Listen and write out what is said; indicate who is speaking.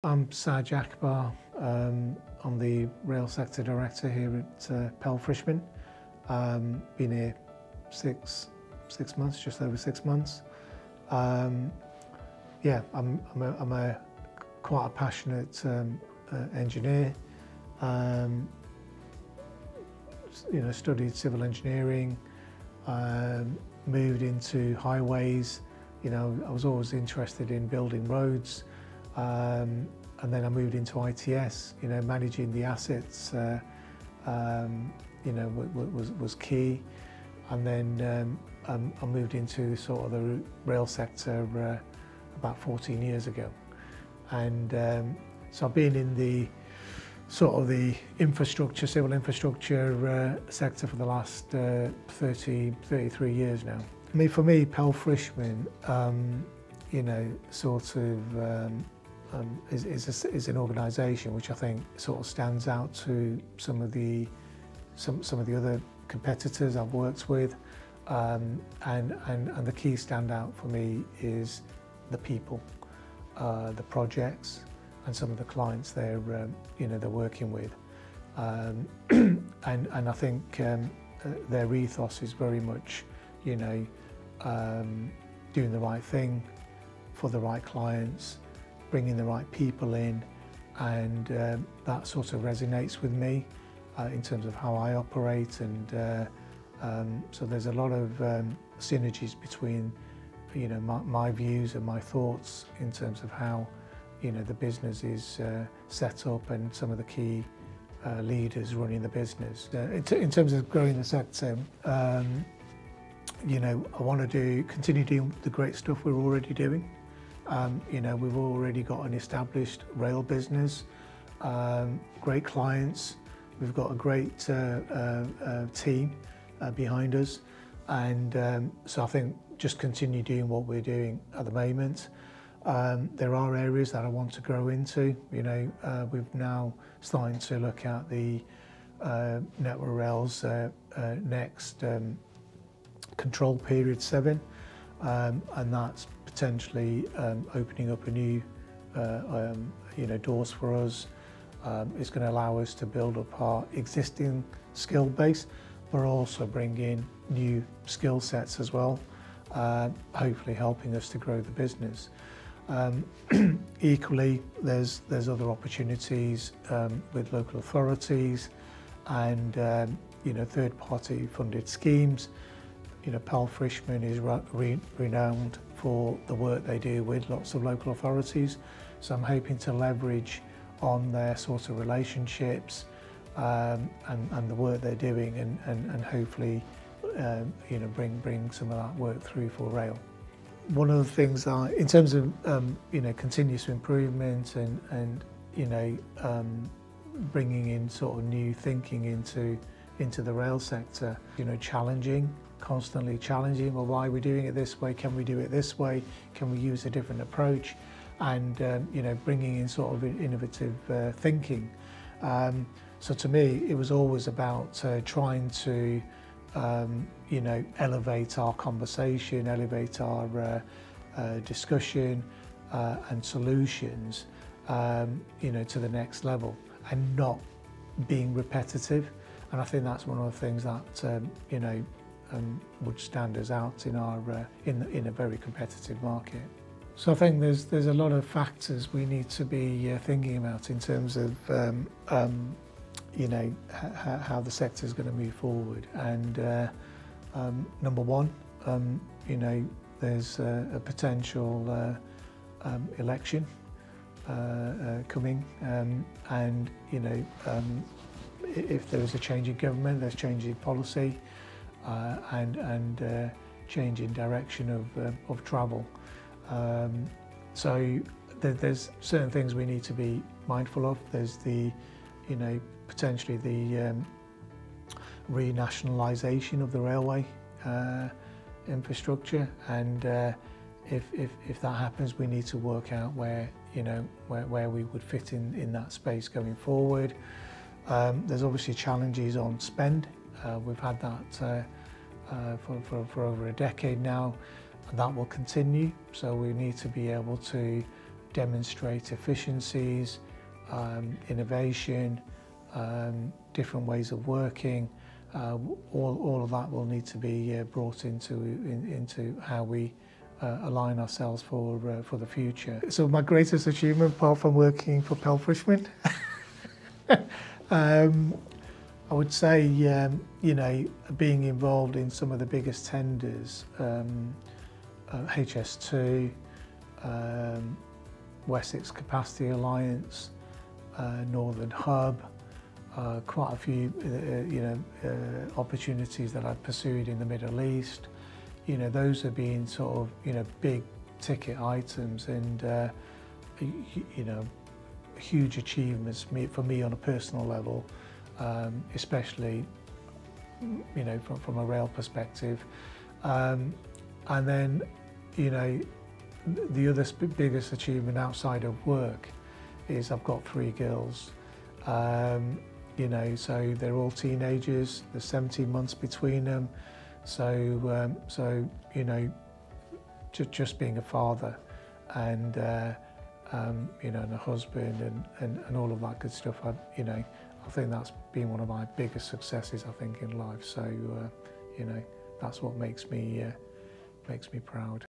Speaker 1: I'm Sajjad Akbar. I'm the Rail Sector Director here at Pell Frischmann. Been here six months, just over 6 months. Yeah, I'm a quite a passionate engineer. Studied civil engineering, moved into highways. I was always interested in building roads. And then I moved into ITS, managing the assets, was key. And then I moved into sort of the rail sector about 14 years ago. And so I've been in the sort of the infrastructure, civil infrastructure sector for the last 33 years now. For me, Pell Frischmann, is an organisation which I think sort of stands out to some of the other competitors I've worked with, and the key standout for me is the people, the projects, and some of the clients they're working with, and I think their ethos is very much doing the right thing for the right clients, bringing the right people in, and that sort of resonates with me in terms of how I operate, and so there's a lot of synergies between my views and my thoughts in terms of how the business is set up and some of the key leaders running the business. In terms of growing the sector, I want to continue doing the great stuff we're already doing. We've already got an established rail business, great clients, we've got a great team behind us, and so I think just continue doing what we're doing at the moment. There are areas that I want to grow into. We've now starting to look at the Network Rail's next control period 7, and that's potentially opening up a new doors for us. It's going to allow us to build up our existing skill base, but also bring in new skill sets as well, hopefully helping us to grow the business. Equally, there's other opportunities with local authorities and third-party funded schemes. Pell Frischmann is renowned for the work they do with lots of local authorities, so I'm hoping to leverage on their sort of relationships and the work they're doing, and hopefully bring some of that work through for rail. One of the things in terms of continuous improvement and bringing in sort of new thinking into the rail sector, constantly challenging. Well, why are we doing it this way? Can we do it this way? Can we use a different approach? And bringing in sort of innovative thinking. So to me, it was always about trying to elevate our conversation, elevate our discussion and solutions, to the next level, and not being repetitive. And I think that's one of the things that would stand us out in our in a very competitive market. So I think there's a lot of factors we need to be thinking about in terms of how the sector is going to move forward. And number one, there's a potential election coming, and if there is a change in government, there's change in policy, and change in direction of travel. So there's certain things we need to be mindful of. There's the, potentially the renationalisation of the railway infrastructure, and if that happens, we need to work out where we would fit in that space going forward. There's obviously challenges on spend. We've had that for over a decade now, and that will continue. So we need to be able to demonstrate efficiencies, innovation, different ways of working. All of that will need to be brought into how we align ourselves for the future. So my greatest achievement, apart from working for Pell Frischmann, I would say, you know, being involved in some of the biggest tenders, HS2, Wessex Capacity Alliance, Northern Hub, quite a few, you know, opportunities that I've pursued in the Middle East. You know, those have been sort of, you know, big ticket items and, you know, huge achievements for me on a personal level, especially, you know, from a rail perspective. And then, you know, the other biggest achievement outside of work is I've got 3 girls. You know, so they're all teenagers, there's 17 months between them. So, you know, just being a father and, you know, and a husband and all of that good stuff, you know, I think that's been one of my biggest successes, I think, in life. So, you know, that's what makes me proud.